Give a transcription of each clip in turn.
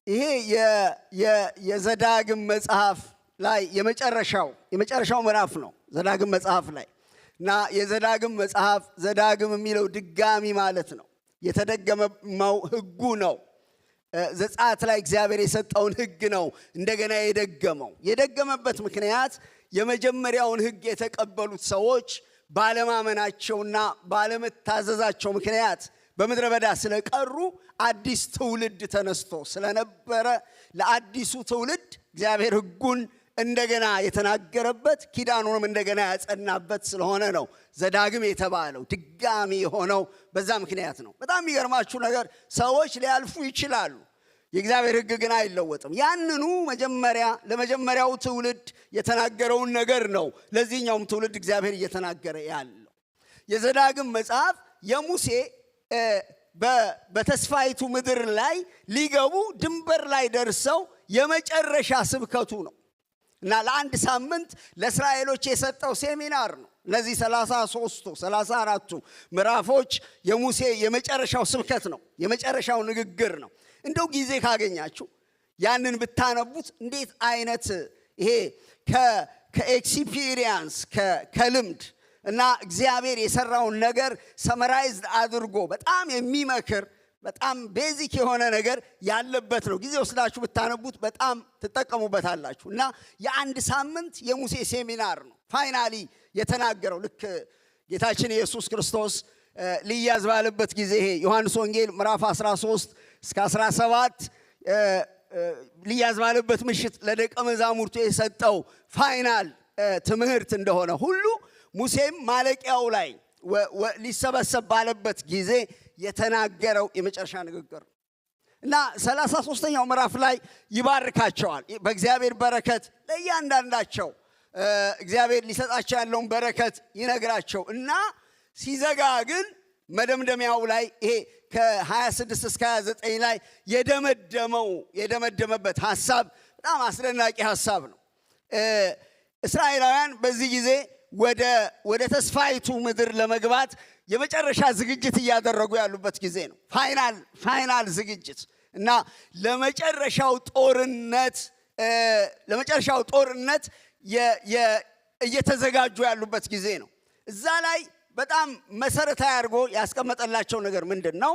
ይሄ የዘዳግም መጽሐፍ ላይ የመጨረሻው ምዕራፍ ነው። ዘዳግም መጽሐፍ ላይ እና የዘዳግም መጽሐፍ ዘዳግም የሚለው ድጋሚ ማለት ነው። የተደገመው ሕጉ ነው። ዘጸአት ላይ እግዚአብሔር የሰጠውን ሕግ ነው እንደገና የደገመበት ምክንያት የመጀመሪያውን ሕግ የተቀበሉት ሰዎች ባለማመናቸውና ባለመታዘዛቸው ምክንያት በምድረ በዳ ስለቀሩ አዲስ ትውልድ ተነስቶ ስለነበረ ለአዲሱ ትውልድ እግዚአብሔር ሕጉን እንደገና የተናገረበት ኪዳኑንም እንደገና ያጸናበት ስለሆነ ነው ዘዳግም የተባለው። ድጋሚ የሆነው በዛ ምክንያት ነው። በጣም የሚገርማችሁ ነገር ሰዎች ሊያልፉ ይችላሉ፣ የእግዚአብሔር ሕግ ግን አይለወጥም። ያንኑ ለመጀመሪያው ትውልድ የተናገረውን ነገር ነው ለዚህኛውም ትውልድ እግዚአብሔር እየተናገረ ያለው። የዘዳግም መጽሐፍ የሙሴ በተስፋይቱ ምድር ላይ ሊገቡ ድንበር ላይ ደርሰው የመጨረሻ ስብከቱ ነው እና ለአንድ ሳምንት ለእስራኤሎች የሰጠው ሴሚናር ነው። እነዚህ 34ቱ ምዕራፎች የሙሴ የመጨረሻው ስብከት ነው፣ የመጨረሻው ንግግር ነው። እንደው ጊዜ ካገኛችሁ ያንን ብታነቡት እንዴት አይነት ይሄ ከኤክስፒሪየንስ ከልምድ እና እግዚአብሔር የሰራውን ነገር ሰመራይዝድ አድርጎ በጣም የሚመክር በጣም ቤዚክ የሆነ ነገር ያለበት ነው። ጊዜ ወስዳችሁ ብታነቡት በጣም ትጠቀሙበታላችሁ። እና የአንድ ሳምንት የሙሴ ሴሚናር ነው ፋይናሊ የተናገረው። ልክ ጌታችን ኢየሱስ ክርስቶስ ሊያዝ ባለበት ጊዜ ይሄ ዮሐንስ ወንጌል ምዕራፍ 13 እስከ 17 ሊያዝ ባለበት ምሽት ለደቀ መዛሙርቱ የሰጠው ፋይናል ትምህርት እንደሆነ ሁሉ ሙሴም ማለቂያው ላይ ሊሰበሰብ ባለበት ጊዜ የተናገረው የመጨረሻ ንግግር እና 33ኛው ምዕራፍ ላይ ይባርካቸዋል። በእግዚአብሔር በረከት ለእያንዳንዳቸው እግዚአብሔር ሊሰጣቸው ያለውን በረከት ይነግራቸው እና ሲዘጋ ግን መደምደሚያው ላይ ይሄ ከ26 እስከ 29 ላይ የደመደመበት ሐሳብ በጣም አስደናቂ ሐሳብ ነው። እስራኤላውያን በዚህ ጊዜ ወደ ተስፋይቱ ምድር ለመግባት የመጨረሻ ዝግጅት እያደረጉ ያሉበት ጊዜ ነው። ፋይናል ዝግጅት እና ለመጨረሻው ጦርነት እየተዘጋጁ ያሉበት ጊዜ ነው። እዛ ላይ በጣም መሰረታዊ አድርጎ ያስቀመጠላቸው ነገር ምንድን ነው?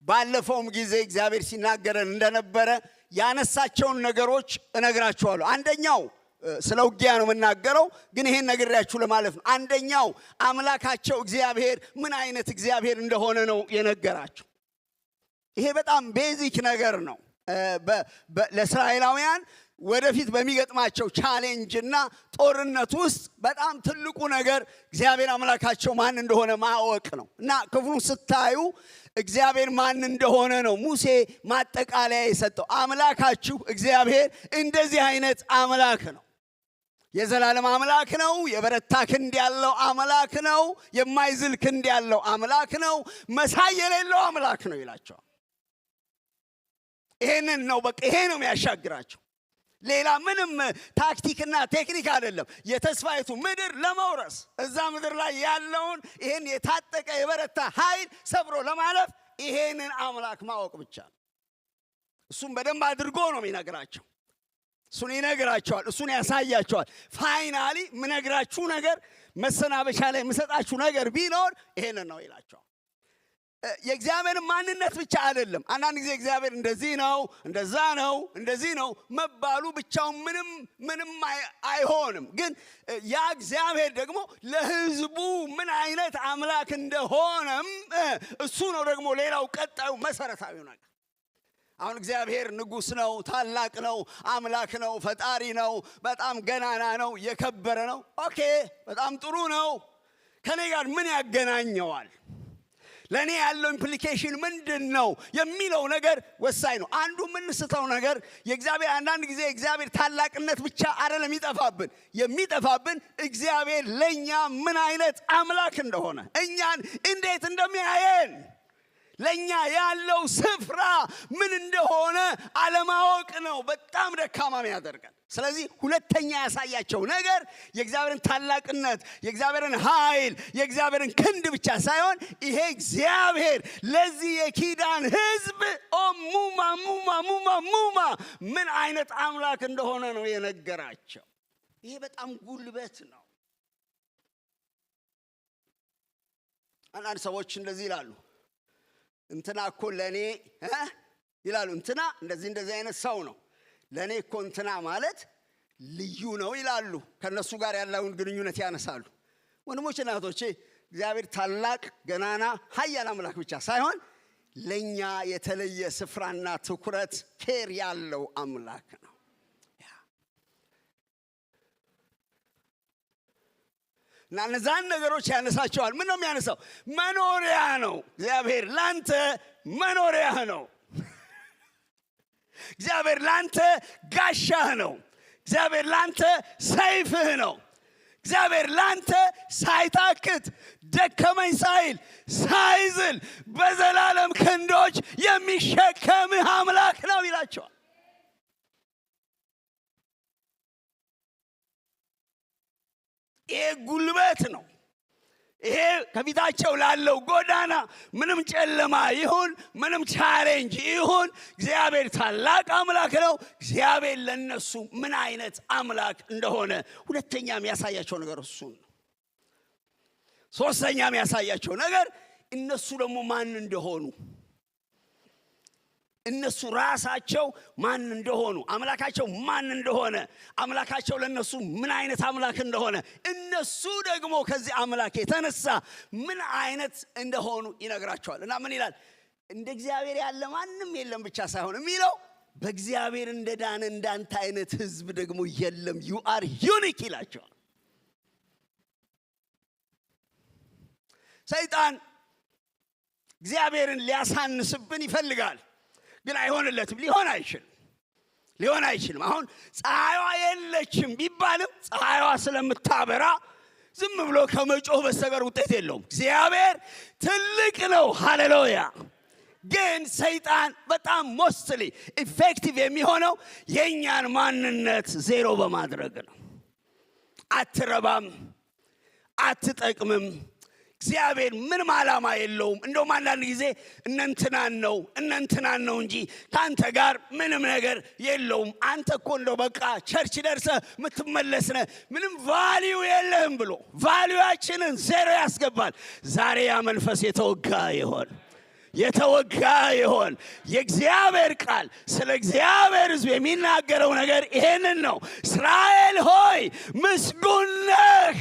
ባለፈውም ጊዜ እግዚአብሔር ሲናገረን እንደነበረ ያነሳቸውን ነገሮች እነግራችኋለሁ። አንደኛው ስለ ውጊያ ነው የምናገረው፣ ግን ይሄን ነግሬያችሁ ለማለፍ ነው። አንደኛው አምላካቸው እግዚአብሔር ምን አይነት እግዚአብሔር እንደሆነ ነው የነገራቸው። ይሄ በጣም ቤዚክ ነገር ነው ለእስራኤላውያን ወደፊት በሚገጥማቸው ቻሌንጅ እና ጦርነት ውስጥ በጣም ትልቁ ነገር እግዚአብሔር አምላካቸው ማን እንደሆነ ማወቅ ነው። እና ክፍሉን ስታዩ እግዚአብሔር ማን እንደሆነ ነው ሙሴ ማጠቃለያ የሰጠው። አምላካችሁ እግዚአብሔር እንደዚህ አይነት አምላክ ነው። የዘላለም አምላክ ነው። የበረታ ክንድ ያለው አምላክ ነው። የማይዝል ክንድ ያለው አምላክ ነው። መሳይ የሌለው አምላክ ነው ይላቸዋል። ይሄንን ነው በቃ ይሄ ነው የሚያሻግራቸው። ሌላ ምንም ታክቲክና ቴክኒክ አይደለም። የተስፋይቱ ምድር ለመውረስ እዛ ምድር ላይ ያለውን ይሄን የታጠቀ የበረታ ኃይል ሰብሮ ለማለፍ ይሄንን አምላክ ማወቅ ብቻ ነው። እሱም በደንብ አድርጎ ነው የሚነግራቸው። እሱን ይነግራቸዋል፣ እሱን ያሳያቸዋል። ፋይናሊ ምነግራችሁ ነገር መሰናበቻ ላይ የምሰጣችሁ ነገር ቢኖር ይሄንን ነው ይላቸዋል። የእግዚአብሔር ማንነት ብቻ አይደለም። አንዳንድ ጊዜ እግዚአብሔር እንደዚህ ነው እንደዛ ነው እንደዚህ ነው መባሉ ብቻውን ምንም አይሆንም። ግን ያ እግዚአብሔር ደግሞ ለሕዝቡ ምን አይነት አምላክ እንደሆነም እሱ ነው ደግሞ ሌላው ቀጣዩ መሰረታዊው ነገር። አሁን እግዚአብሔር ንጉሥ ነው፣ ታላቅ ነው፣ አምላክ ነው፣ ፈጣሪ ነው፣ በጣም ገናና ነው፣ የከበረ ነው። ኦኬ በጣም ጥሩ ነው። ከኔ ጋር ምን ያገናኘዋል? ለኔ ያለው ኢምፕሊኬሽን ምንድን ነው የሚለው ነገር ወሳኝ ነው። አንዱ የምንስተው ነገር የእግዚአብሔር አንዳንድ ጊዜ እግዚአብሔር ታላቅነት ብቻ አይደለም የሚጠፋብን እግዚአብሔር ለኛ ምን አይነት አምላክ እንደሆነ፣ እኛን እንዴት እንደሚያየን፣ ለኛ ያለው ስፍራ ምን እንደሆነ አለማወቅ ነው በጣም ደካማም ያደርጋል። ስለዚህ ሁለተኛ ያሳያቸው ነገር የእግዚአብሔርን ታላቅነት፣ የእግዚአብሔርን ኃይል፣ የእግዚአብሔርን ክንድ ብቻ ሳይሆን ይሄ እግዚአብሔር ለዚህ የኪዳን ሕዝብ ሙማ ምን አይነት አምላክ እንደሆነ ነው የነገራቸው። ይሄ በጣም ጉልበት ነው። አንዳንድ ሰዎች እንደዚህ ይላሉ፣ እንትና እኮ ለኔ ይላሉ፣ እንትና እንደዚህ አይነት ሰው ነው፣ ለኔ እኮ እንትና ማለት ልዩ ነው ይላሉ። ከነሱ ጋር ያለውን ግንኙነት ያነሳሉ። ወንድሞችና እህቶቼ እግዚአብሔር ታላቅ ገናና ኃያል አምላክ ብቻ ሳይሆን ለኛ የተለየ ስፍራና ትኩረት ኬር ያለው አምላክ ነው። እና እነዛን ነገሮች ያነሳቸዋል። ምን ነው የሚያነሳው? መኖሪያ ነው። እግዚአብሔር ላንተ መኖሪያ ነው። እግዚአብሔር ላንተ ጋሻህ ነው። እግዚአብሔር ላንተ ሰይፍህ ነው። እግዚአብሔር ላንተ ሳይታክት ደከመኝ ሳይል ሳይዝል በዘላለም ክንዶች የሚሸከምህ አምላክ ነው ይላቸዋል። ይሄ ጉልበት ነው። ይሄ ከፊታቸው ላለው ጎዳና ምንም ጨለማ ይሁን ምንም ቻሌንጅ ይሁን እግዚአብሔር ታላቅ አምላክ ነው። እግዚአብሔር ለነሱ ምን አይነት አምላክ እንደሆነ ሁለተኛ የሚያሳያቸው ነገር እሱ ነው። ሶስተኛ የሚያሳያቸው ነገር እነሱ ደግሞ ማን እንደሆኑ፣ እነሱ ራሳቸው ማን እንደሆኑ፣ አምላካቸው ማን እንደሆነ፣ አምላካቸው ለነሱ ምን አይነት አምላክ እንደሆነ፣ እነሱ ደግሞ ከዚህ አምላክ የተነሳ ምን አይነት እንደሆኑ ይነግራቸዋል። እና ምን ይላል? እንደ እግዚአብሔር ያለ ማንም የለም ብቻ ሳይሆን የሚለው በእግዚአብሔር እንደዳነ እንዳንተ አይነት ሕዝብ ደግሞ የለም። you are unique ይላቸዋል። ሰይጣን እግዚአብሔርን ሊያሳንስብን ይፈልጋል፣ ግን አይሆንለትም። ሊሆን አይችልም። አሁን ፀሐይዋ የለችም ቢባልም ፀሐይዋ ስለምታበራ ዝም ብሎ ከመጮህ በስተቀር ውጤት የለውም። እግዚአብሔር ትልቅ ነው። ሃሌሉያ። ግን ሰይጣን በጣም ሞስትሊ ኢፌክቲቭ የሚሆነው የኛን ማንነት ዜሮ በማድረግ ነው። አትረባም፣ አትጠቅምም፣ እግዚአብሔር ምንም ዓላማ የለውም። እንደውም አንዳንድ ጊዜ እነንትናን ነው እንጂ ካንተ ጋር ምንም ነገር የለውም። አንተ እኮ እንደው በቃ ቸርች ደርሰህ የምትመለስ ነህ፣ ምንም ቫልዩ የለህም ብሎ ቫልዩአችንን ዜሮ ያስገባል። ዛሬ ያ መንፈስ የተወጋ ይሆን። የእግዚአብሔር ቃል ስለ እግዚአብሔር ሕዝብ የሚናገረው ነገር ይሄንን ነው። እስራኤል ሆይ ምስጉን ነህ፣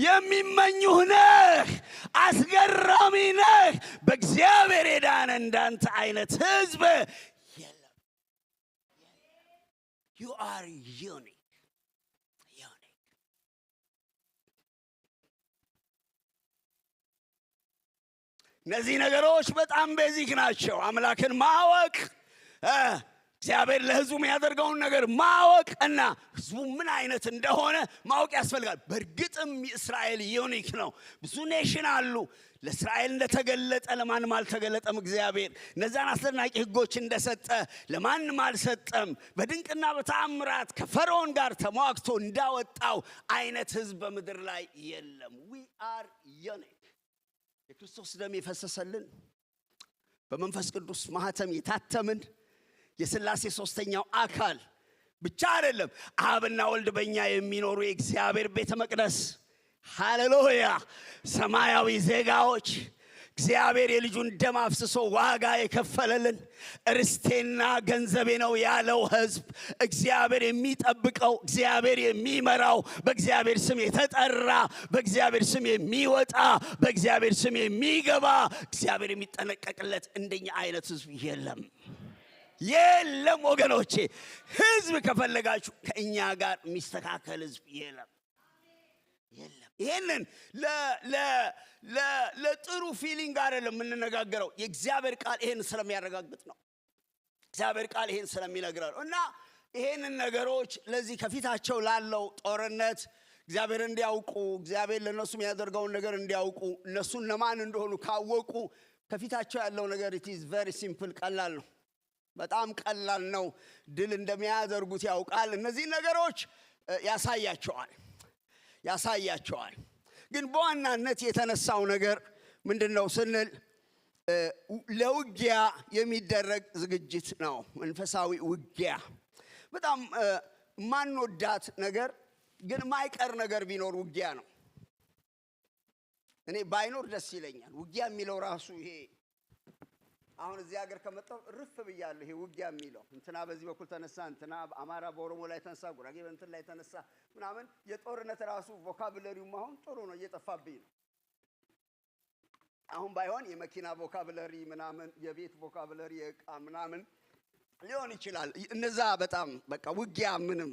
የሚመኙህ ነህ፣ አስገራሚ ነህ። በእግዚአብሔር የዳነ እንዳንተ አይነት ሕዝብ የለም። you are unique. እነዚህ ነገሮች በጣም ቤዚክ ናቸው። አምላክን ማወቅ፣ እግዚአብሔር ለሕዝቡ የሚያደርገውን ነገር ማወቅ እና ሕዝቡ ምን አይነት እንደሆነ ማወቅ ያስፈልጋል። በእርግጥም እስራኤል ዩኒክ ነው። ብዙ ኔሽን አሉ። ለእስራኤል እንደተገለጠ ለማንም አልተገለጠም። እግዚአብሔር እነዛን አስደናቂ ሕጎች እንደሰጠ ለማንም አልሰጠም። በድንቅና በተአምራት ከፈርዖን ጋር ተሟግቶ እንዳወጣው አይነት ሕዝብ በምድር ላይ የለም። we are unique። የክርስቶስ ደም የፈሰሰልን፣ በመንፈስ ቅዱስ ማህተም የታተምን የሥላሴ ሶስተኛው አካል ብቻ አይደለም፣ አብና ወልድ በእኛ የሚኖሩ የእግዚአብሔር ቤተ መቅደስ፣ ሃሌሉያ፣ ሰማያዊ ዜጋዎች፣ እግዚአብሔር የልጁን ደም አፍስሶ ዋጋ የከፈለልን ርስቴና ገንዘቤ ነው ያለው ሕዝብ፣ እግዚአብሔር የሚጠብቀው፣ እግዚአብሔር የሚመራው፣ በእግዚአብሔር ስም የተጠራ፣ በእግዚአብሔር ስም የሚወጣ፣ በእግዚአብሔር ስም የሚገባ፣ እግዚአብሔር የሚጠነቀቅለት እንደኛ አይነት ሕዝብ የለም ወገኖቼ። ሕዝብ ከፈለጋችሁ ከእኛ ጋር የሚስተካከል ሕዝብ የለም። ይሄንን ለጥሩ ፊሊንግ አይደለም የምንነጋገረው። የእግዚአብሔር ቃል ይሄን ስለሚያረጋግጥ ነው። እግዚአብሔር ቃል ይሄን ስለሚነግረን እና ይሄንን ነገሮች ለዚህ ከፊታቸው ላለው ጦርነት እግዚአብሔር እንዲያውቁ እግዚአብሔር ለነሱ የሚያደርገውን ነገር እንዲያውቁ እነሱን ለማን እንደሆኑ ካወቁ ከፊታቸው ያለው ነገር it is very simple ቀላል ነው። በጣም ቀላል ነው። ድል እንደሚያደርጉት ያውቃል። እነዚህ ነገሮች ያሳያቸዋል። ግን በዋናነት የተነሳው ነገር ምንድነው ስንል ለውጊያ የሚደረግ ዝግጅት ነው። መንፈሳዊ ውጊያ በጣም ማንወዳት ነገር ግን ማይቀር ነገር ቢኖር ውጊያ ነው። እኔ ባይኖር ደስ ይለኛል። ውጊያ የሚለው ራሱ ይሄ አሁን እዚህ ሀገር ከመጣው ርፍ ብያለሁ። ይሄ ውጊያ የሚለው እንትና በዚህ በኩል ተነሳ፣ እንትና አማራ በኦሮሞ ላይ ተነሳ፣ ጉራጌ በእንትን ላይ ተነሳ ምናምን የጦርነት ራሱ ቮካቡለሪውም አሁን ጥሩ ነው እየጠፋብኝ ነው። አሁን ባይሆን የመኪና ቮካቡለሪ ምናምን የቤት ቮካቡለሪ የዕቃ ምናምን ሊሆን ይችላል። እነዛ በጣም በቃ ውጊያ ምንም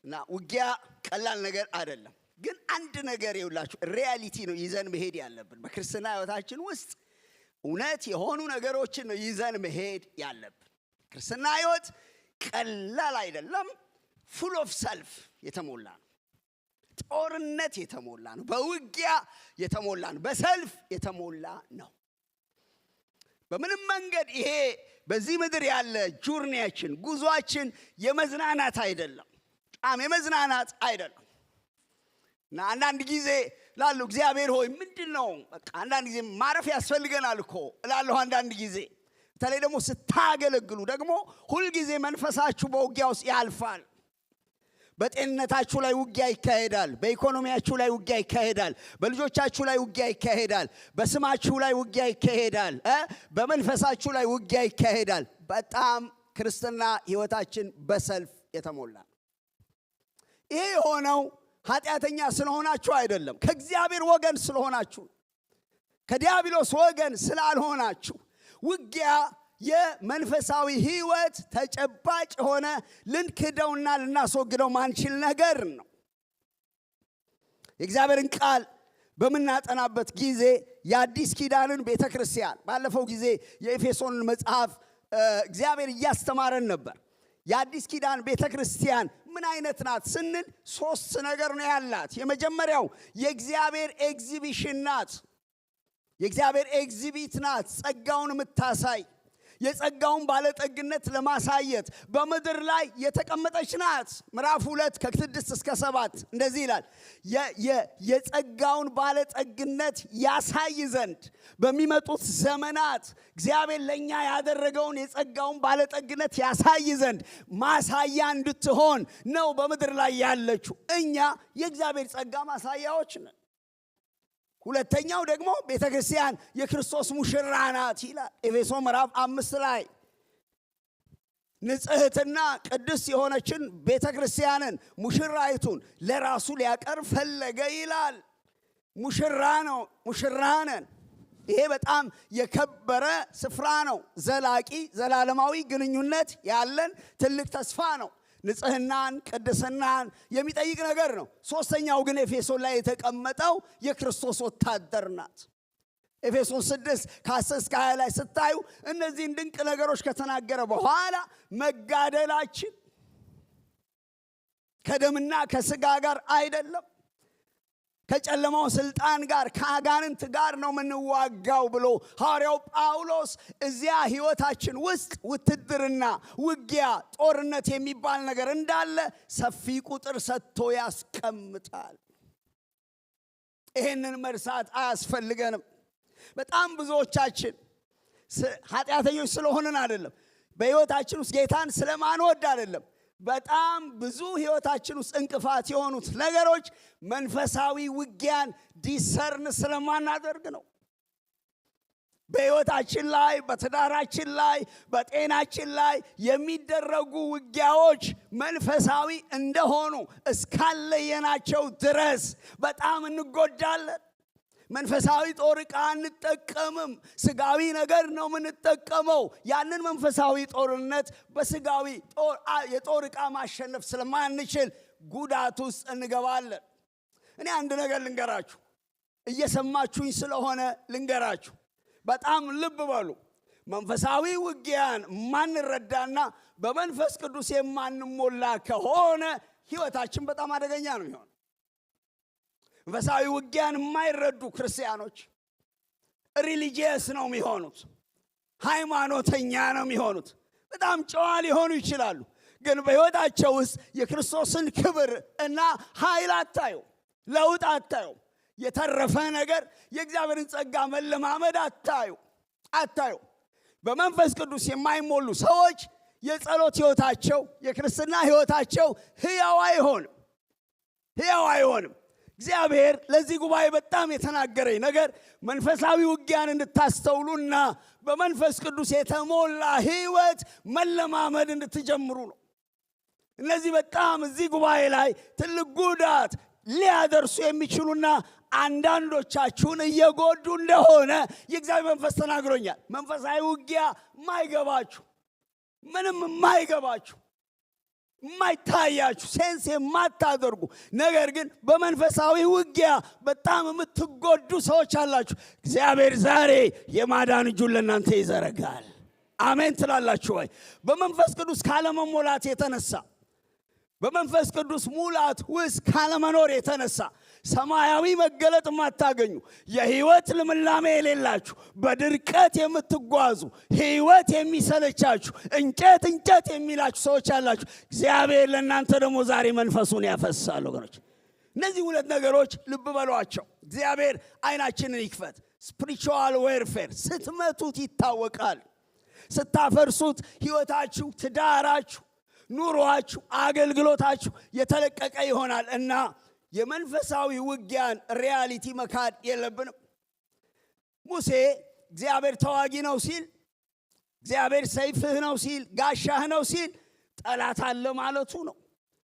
እና ውጊያ ቀላል ነገር አይደለም። ግን አንድ ነገር ይውላችሁ ሪያሊቲ ነው ይዘን መሄድ ያለብን። በክርስትና ህይወታችን ውስጥ እውነት የሆኑ ነገሮችን ነው ይዘን መሄድ ያለብን። ክርስትና ህይወት ቀላል አይደለም። ፉል ኦፍ ሰልፍ የተሞላ ነው። ጦርነት የተሞላ ነው። በውጊያ የተሞላ ነው። በሰልፍ የተሞላ ነው። በምንም መንገድ ይሄ በዚህ ምድር ያለ ጆርኒያችን ጉዟችን የመዝናናት አይደለም። የመዝናናት አይደለም። እና አንዳንድ ጊዜ ላሉ እግዚአብሔር ሆይ ምንድነው በቃ አንዳንድ ጊዜ ማረፍ ያስፈልገናል እኮ እላለሁ። አንዳንድ ጊዜ በተለይ ደግሞ ስታገለግሉ ደግሞ ሁል ጊዜ መንፈሳችሁ በውጊያ ውስጥ ያልፋል። በጤንነታችሁ ላይ ውጊያ ይካሄዳል። በኢኮኖሚያችሁ ላይ ውጊያ ይካሄዳል። በልጆቻችሁ ላይ ውጊያ ይካሄዳል። በስማችሁ ላይ ውጊያ ይካሄዳል። በመንፈሳችሁ ላይ ውጊያ ይካሄዳል። በጣም ክርስትና ህይወታችን በሰልፍ የተሞላ ነው። ይሄ የሆነው ኃጢአተኛ ስለሆናችሁ አይደለም፣ ከእግዚአብሔር ወገን ስለሆናችሁ፣ ከዲያብሎስ ወገን ስላልሆናችሁ። ውጊያ የመንፈሳዊ ህይወት ተጨባጭ ሆነ ልንክደውና ልናስወግደው ማንችል ነገር ነው። የእግዚአብሔርን ቃል በምናጠናበት ጊዜ የአዲስ ኪዳንን ቤተክርስቲያን ባለፈው ጊዜ የኤፌሶንን መጽሐፍ እግዚአብሔር እያስተማረን ነበር። የአዲስ ኪዳን ቤተክርስቲያን ምን አይነት ናት ስንል 3 ነገር ነው ያላት። የመጀመሪያው የእግዚአብሔር ኤግዚቢሽን ናት። የእግዚአብሔር ኤግዚቢት ናት። ጸጋውን የምታሳይ የጸጋውን ባለጠግነት ለማሳየት በምድር ላይ የተቀመጠች ናት። ምዕራፍ 2 ከ6 እስከ 7 እንደዚህ ይላል። የጸጋውን ባለጠግነት ያሳይ ዘንድ በሚመጡት ዘመናት እግዚአብሔር ለኛ ያደረገውን የጸጋውን ባለጠግነት ያሳይ ዘንድ ማሳያ እንድትሆን ነው በምድር ላይ ያለችው። እኛ የእግዚአብሔር ጸጋ ማሳያዎች ነን። ሁለተኛው ደግሞ ቤተክርስቲያን የክርስቶስ ሙሽራ ናት ይላል ኤፌሶን ምዕራፍ 5 ላይ። ንጽሕትና ቅድስት የሆነችን ቤተክርስቲያንን ሙሽራይቱን ለራሱ ሊያቀርብ ፈለገ ይላል። ሙሽራ ነው፣ ሙሽራ ነን። ይሄ በጣም የከበረ ስፍራ ነው። ዘላቂ ዘላለማዊ ግንኙነት ያለን ትልቅ ተስፋ ነው። ንጽህናን ቅድስናን የሚጠይቅ ነገር ነው። ሶስተኛው ግን ኤፌሶን ላይ የተቀመጠው የክርስቶስ ወታደር ናት። ኤፌሶን 6 ከ10 እስከ 20 ላይ ስታዩ እነዚህን ድንቅ ነገሮች ከተናገረ በኋላ መጋደላችን ከደምና ከስጋ ጋር አይደለም፣ ከጨለማው ስልጣን ጋር ከአጋንንት ጋር ነው የምንዋጋው ብሎ ሐዋርያው ጳውሎስ እዚያ ህይወታችን ውስጥ ውትድርና፣ ውጊያ፣ ጦርነት የሚባል ነገር እንዳለ ሰፊ ቁጥር ሰጥቶ ያስቀምጣል። ይሄንን መርሳት አያስፈልገንም። በጣም ብዙዎቻችን ኃጢአተኞች ስለሆንን አይደለም፣ በህይወታችን ውስጥ ጌታን ስለማንወድ አይደለም። በጣም ብዙ ህይወታችን ውስጥ እንቅፋት የሆኑት ነገሮች መንፈሳዊ ውጊያን ዲሰርን ስለማናደርግ ነው። በህይወታችን ላይ፣ በትዳራችን ላይ፣ በጤናችን ላይ የሚደረጉ ውጊያዎች መንፈሳዊ እንደሆኑ እስካለየናቸው ድረስ በጣም እንጎዳለን። መንፈሳዊ ጦር ዕቃ አንጠቀምም፣ ስጋዊ ነገር ነው የምንጠቀመው። ያንን መንፈሳዊ ጦርነት በስጋዊ የጦር ዕቃ ማሸነፍ ስለማንችል ጉዳት ውስጥ እንገባለን። እኔ አንድ ነገር ልንገራችሁ፣ እየሰማችሁኝ ስለሆነ ልንገራችሁ። በጣም ልብ በሉ። መንፈሳዊ ውጊያን ማንረዳና በመንፈስ ቅዱስ የማንሞላ ከሆነ ህይወታችን በጣም አደገኛ ነው የሚሆነው። መንፈሳዊ ውጊያን የማይረዱ ክርስቲያኖች ሪሊጂየስ ነው የሚሆኑት፣ ሃይማኖተኛ ነው የሚሆኑት። በጣም ጨዋ ሊሆኑ ይችላሉ፣ ግን በህይወታቸው ውስጥ የክርስቶስን ክብር እና ኃይል አታዩ፣ ለውጥ አታዩ፣ የተረፈ ነገር የእግዚአብሔርን ጸጋ መለማመድ አታዩ። በመንፈስ ቅዱስ የማይሞሉ ሰዎች የጸሎት ህይወታቸው፣ የክርስትና ህይወታቸው ህያው አይሆንም። እግዚአብሔር ለዚህ ጉባኤ በጣም የተናገረኝ ነገር መንፈሳዊ ውጊያን እንድታስተውሉና በመንፈስ ቅዱስ የተሞላ ህይወት መለማመድ እንድትጀምሩ ነው። እነዚህ በጣም እዚህ ጉባኤ ላይ ትልቅ ጉዳት ሊያደርሱ የሚችሉና አንዳንዶቻችሁን እየጎዱ እንደሆነ የእግዚአብሔር መንፈስ ተናግሮኛል። መንፈሳዊ ውጊያ ማይገባችሁ፣ ምንም ማይገባችሁ፣ ማይታያችሁ፣ ሴንስ የማታደርጉ ነገር ግን በመንፈሳዊ ውጊያ በጣም የምትጎዱ ሰዎች አላችሁ። እግዚአብሔር ዛሬ የማዳን እጁን ለእናንተ ይዘረጋል። አሜን ትላላችሁ ወይ? በመንፈስ ቅዱስ ካለመሞላት የተነሳ፣ በመንፈስ ቅዱስ ሙላት ውስጥ ካለመኖር የተነሳ ሰማያዊ መገለጥ የማታገኙ፣ የህይወት ልምላሜ የሌላችሁ፣ በድርቀት የምትጓዙ፣ ህይወት የሚሰለቻችሁ፣ እንጨት የሚላችሁ ሰዎች አላችሁ። እግዚአብሔር ለእናንተ ደግሞ ዛሬ መንፈሱን ያፈሳል። ወገኖች እነዚህ ሁለት ነገሮች ልብ በሏቸው። እግዚአብሔር አይናችንን ይክፈት። ስፒሪቹዋል ዌርፌር ስትመቱት ይታወቃል። ስታፈርሱት ህይወታችሁ፣ ትዳራችሁ፣ ኑሯችሁ፣ አገልግሎታችሁ የተለቀቀ ይሆናል እና የመንፈሳዊ ውጊያን ሪያሊቲ መካድ የለብንም። ሙሴ እግዚአብሔር ተዋጊ ነው ሲል፣ እግዚአብሔር ሰይፍህ ነው ሲል፣ ጋሻህ ነው ሲል ጠላት አለ ማለቱ ነው።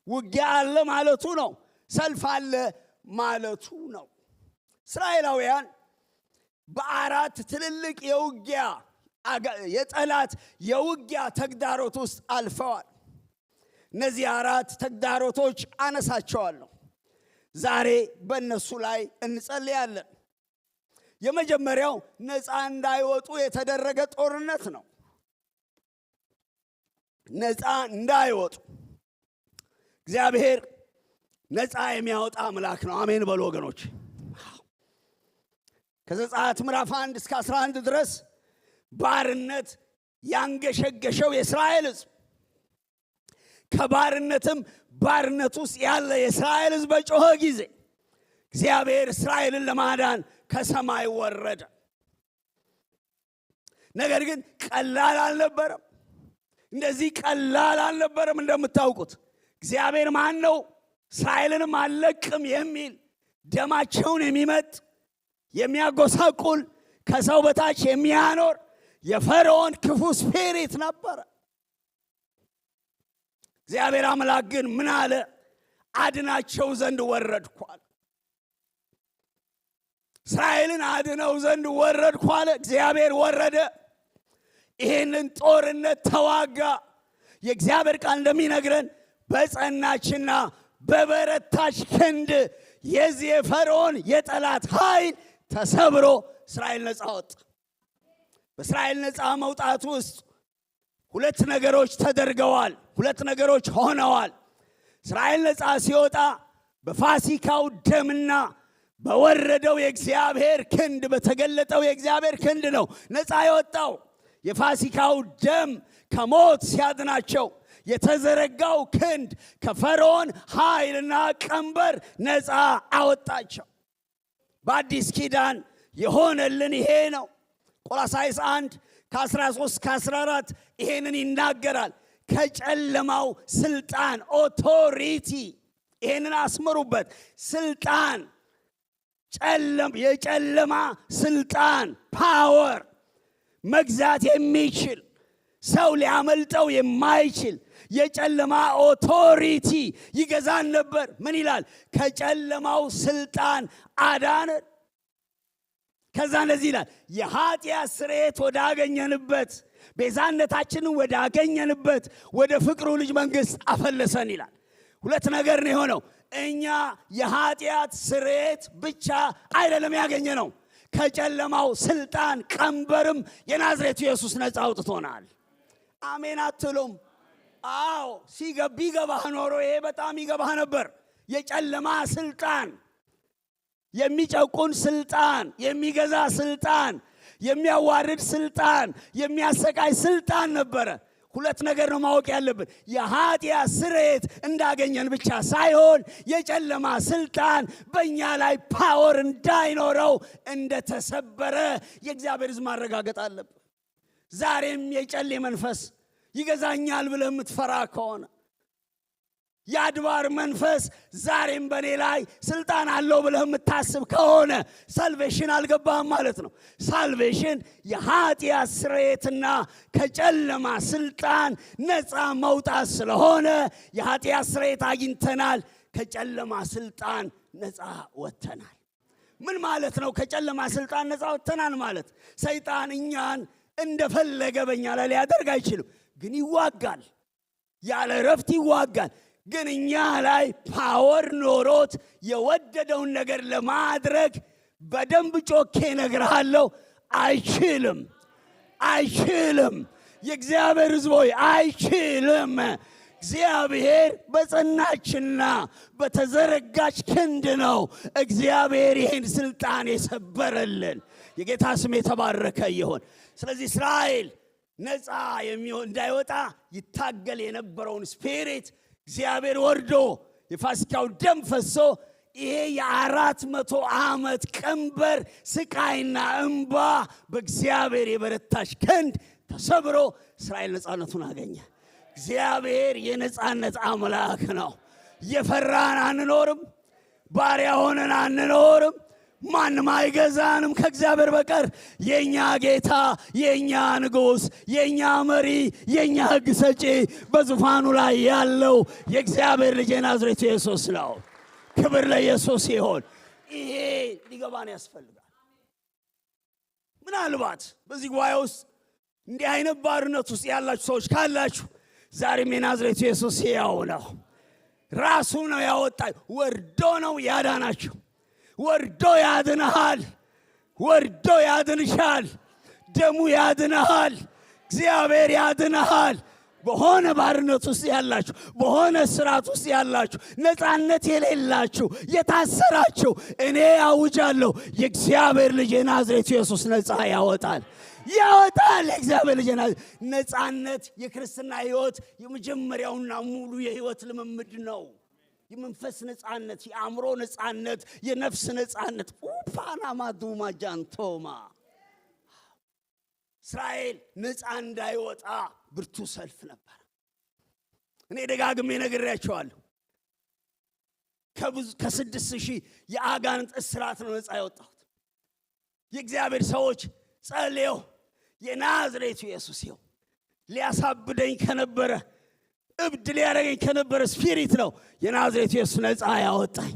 ውጊያ አለ ማለቱ ነው። ሰልፍ አለ ማለቱ ነው። እስራኤላውያን በአራት ትልልቅ የጠላት የውጊያ ተግዳሮት ውስጥ አልፈዋል። እነዚህ አራት ተግዳሮቶች አነሳቸዋለሁ። ዛሬ በእነሱ ላይ እንጸልያለን። የመጀመሪያው ነፃ እንዳይወጡ የተደረገ ጦርነት ነው። ነፃ እንዳይወጡ እግዚአብሔር ነፃ የሚያወጣ አምላክ ነው። አሜን በሉ ወገኖች። ከዘጸአት ምዕራፍ 1 እስከ 11 ድረስ ባርነት ያንገሸገሸው የእስራኤል ሕዝብ፣ ከባርነትም ባርነት ውስጥ ያለ የእስራኤል ሕዝብ በጮኸ ጊዜ እግዚአብሔር እስራኤልን ለማዳን ከሰማይ ወረደ። ነገር ግን ቀላል አልነበረም። እንደዚህ ቀላል አልነበረም። እንደምታውቁት እግዚአብሔር ማን ነው? እስራኤልንም አልለቅም የሚል ደማቸውን የሚመጥ የሚያጎሳቁል ከሰው በታች የሚያኖር የፈርዖን ክፉ ስፒሪት ነበረ። እግዚአብሔር አምላክ ግን ምን አለ? አድናቸው ዘንድ ወረድኩ አለ። እስራኤልን አድነው ዘንድ ወረድኩ አለ። እግዚአብሔር ወረደ። ይህንን ጦርነት ተዋጋ። የእግዚአብሔር ቃል እንደሚነግረን በጸናችና በበረታች ክንድ የዚህ የፈርዖን የጠላት ኃይል ተሰብሮ እስራኤል ነፃ ወጣ። በእስራኤል ነፃ መውጣት ውስጥ ሁለት ነገሮች ተደርገዋል። ሁለት ነገሮች ሆነዋል። እስራኤል ነፃ ሲወጣ በፋሲካው ደምና በወረደው የእግዚአብሔር ክንድ፣ በተገለጠው የእግዚአብሔር ክንድ ነው ነፃ የወጣው። የፋሲካው ደም ከሞት ሲያድናቸው፣ የተዘረጋው ክንድ ከፈርዖን ኃይልና ቀንበር ነፃ አወጣቸው። በአዲስ ኪዳን የሆነልን ይሄ ነው። ቆላስይስ 1 ከ13 ከ14 ይሄንን ይናገራል። ከጨለማው ስልጣን ኦቶሪቲ፣ ይሄንን አስምሩበት። ስልጣን፣ የጨለማ ስልጣን ፓወር፣ መግዛት የሚችል ሰው ሊያመልጠው የማይችል የጨለማ ኦቶሪቲ ይገዛን ነበር። ምን ይላል? ከጨለማው ስልጣን አዳነን። ከዛ እንደዚህ ይላል፣ የኃጢአት ስርየት ወዳገኘንበት፣ ቤዛነታችንን ወዳገኘንበት ወደ ፍቅሩ ልጅ መንግሥት አፈለሰን ይላል። ሁለት ነገር ነው የሆነው። እኛ የኃጢአት ስርየት ብቻ አይደለም ያገኘ ነው፣ ከጨለማው ስልጣን ቀንበርም የናዝሬቱ ኢየሱስ ነፃ አውጥቶናል። አሜን አትሉም? አዎ ቢገባህ ኖሮ ይሄ በጣም ይገባህ ነበር። የጨለማ ስልጣን፣ የሚጨቁን ስልጣን፣ የሚገዛ ስልጣን፣ የሚያዋርድ ስልጣን፣ የሚያሰቃይ ስልጣን ነበረ። ሁለት ነገር ነው ማወቅ ያለብን። የኃጢአት ስርየት እንዳገኘን ብቻ ሳይሆን የጨለማ ስልጣን በእኛ ላይ ፓወር እንዳይኖረው እንደተሰበረ የእግዚአብሔር ሕዝብ ማረጋገጥ አለብን። ዛሬም የጨሌ መንፈስ ይገዛኛል ብለህ የምትፈራ ከሆነ የአድባር መንፈስ ዛሬም በእኔ ላይ ስልጣን አለው ብለህ የምታስብ ከሆነ ሳልቬሽን አልገባህም ማለት ነው። ሳልቬሽን የኃጢአት ስርየትና ከጨለማ ስልጣን ነፃ መውጣት ስለሆነ የኃጢአት ስርየት አግኝተናል፣ ከጨለማ ስልጣን ነፃ ወጥተናል። ምን ማለት ነው? ከጨለማ ስልጣን ነፃ ወጥተናል ማለት ሰይጣን እኛን እንደፈለገ በእኛ ላይ ሊያደርግ አይችልም፣ ግን ይዋጋል፣ ያለ ረፍት ይዋጋል። ግን እኛ ላይ ፓወር ኖሮት የወደደውን ነገር ለማድረግ በደንብ ጮኬ እነግርሃለሁ፣ አይችልም፣ አይችልም። የእግዚአብሔር ሕዝብ ሆይ አይችልም። እግዚአብሔር በጸናችና በተዘረጋች ክንድ ነው እግዚአብሔር ይህን ስልጣን የሰበረልን። የጌታ ስም የተባረከ ይሁን። ስለዚህ እስራኤል ነፃ እንዳይወጣ ይታገል የነበረውን ስፒሪት እግዚአብሔር ወርዶ የፋሲካው ደም ፈሶ ይሄ የ400 ዓመት ቀንበር ስቃይና እንባ በእግዚአብሔር የበረታች ክንድ ተሰብሮ እስራኤል ነፃነቱን አገኘ። እግዚአብሔር የነፃነት አምላክ ነው። እየፈራን አንኖርም፣ ባሪያ ሆነን አንኖርም። ማንም አይገዛንም ከእግዚአብሔር በቀር። የኛ ጌታ፣ የኛ ንጉሥ፣ የኛ መሪ፣ የኛ ሕግ ሰጪ በዙፋኑ ላይ ያለው የእግዚአብሔር ልጅ የናዝሬቱ ኢየሱስ ነው። ክብር ለኢየሱስ ይሁን። ይሄ ሊገባን ያስፈልጋል። ምናልባት በዚህ ጉባኤ ውስጥ እንዲህ አይነት ባርነት ውስጥ ያላችሁ ሰዎች ካላችሁ ዛሬም የናዝሬቱ ኢየሱስ ሕያው ነው። ራሱ ነው ያወጣው፣ ወርዶ ነው ያዳናችሁ። ወርዶ ያድንሃል፣ ወርዶ ያድንሻል። ደሙ ያድንሃል፣ እግዚአብሔር ያድንሃል። በሆነ ባርነት ውስጥ ያላችሁ፣ በሆነ ስራት ውስጥ ያላችሁ፣ ነፃነት የሌላችሁ፣ የታሰራችሁ እኔ አውጃለሁ፣ የእግዚአብሔር ልጅ የናዝሬቱ ኢየሱስ ነፃ ያወጣል፣ ያወጣል። የእግዚአብሔር ልጅ ነፃነት የክርስትና ሕይወት የመጀመሪያውና ሙሉ የሕይወት ልምምድ ነው። የመንፈስ ነፃነት፣ የአእምሮ ነፃነት፣ የነፍስ ነፃነት። ኡፓናማ ዱማ ጃንቶማ እስራኤል ነፃ እንዳይወጣ ብርቱ ሰልፍ ነበር። እኔ ደጋግሜ ነግሬያቸዋለሁ። ከ6000 የአጋንንት እስራት ነው ነፃ የወጣሁት። የእግዚአብሔር ሰዎች ጸልየው የናዝሬቱ ኢየሱስ ይኸው ሊያሳብደኝ ከነበረ እብድ ሊያደርገኝ ከነበረ ስፒሪት ነው የናዝሬቱ ኢየሱስ ነፃ ያወጣኝ።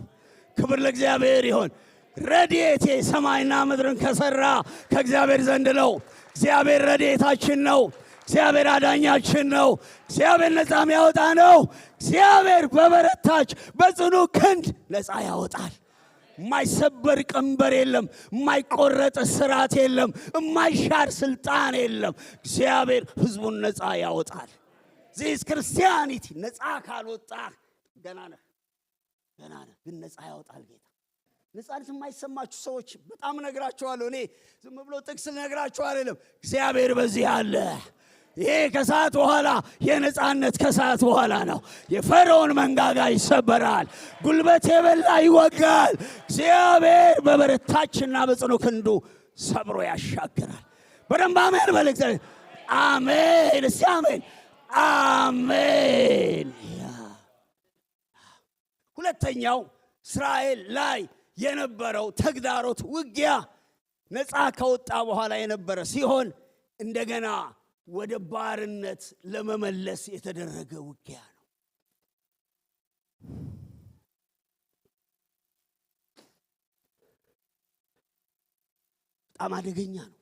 ክብር ለእግዚአብሔር ይሁን። ረድኤቴ ሰማይና ምድርን ከሰራ ከእግዚአብሔር ዘንድ ነው። እግዚአብሔር ረድኤታችን ነው። እግዚአብሔር አዳኛችን ነው። እግዚአብሔር ነፃ የሚያወጣ ነው። እግዚአብሔር በበረታች በጽኑ ክንድ ነፃ ያወጣል። የማይሰበር ቀንበር የለም፣ የማይቆረጥ ስራት የለም፣ የማይሻር ስልጣን የለም። እግዚአብሔር ሕዝቡን ነፃ ያወጣል። ዚስ ክርስቲያኒቲ ነፃ ካልወጣ ገና ነህ፣ ግን ነፃ ያወጣል ጌታ። ነፃነት የማይሰማችሁ ሰዎች በጣም ነግራችኋለሁ። እኔ ዝም ብሎ ጥቅስ ነግራችሁ አይደለም። እግዚአብሔር በዚህ አለ። ይሄ ከሰዓት በኋላ የነፃነት ከሰዓት በኋላ ነው። የፈርዖን መንጋጋ ይሰበራል፣ ጉልበት የበላ ይወጋል። እግዚአብሔር በበረታችና በጽኑ ክንዱ ሰብሮ ያሻግራል። በደንብ አሜን በል። እግዚአብሔር አሜን። እስቲ አሜን አሜን። ሁለተኛው እስራኤል ላይ የነበረው ተግዳሮት ውጊያ ነፃ ከወጣ በኋላ የነበረ ሲሆን እንደገና ወደ ባርነት ለመመለስ የተደረገ ውጊያ ነው። በጣም አደገኛ ነው።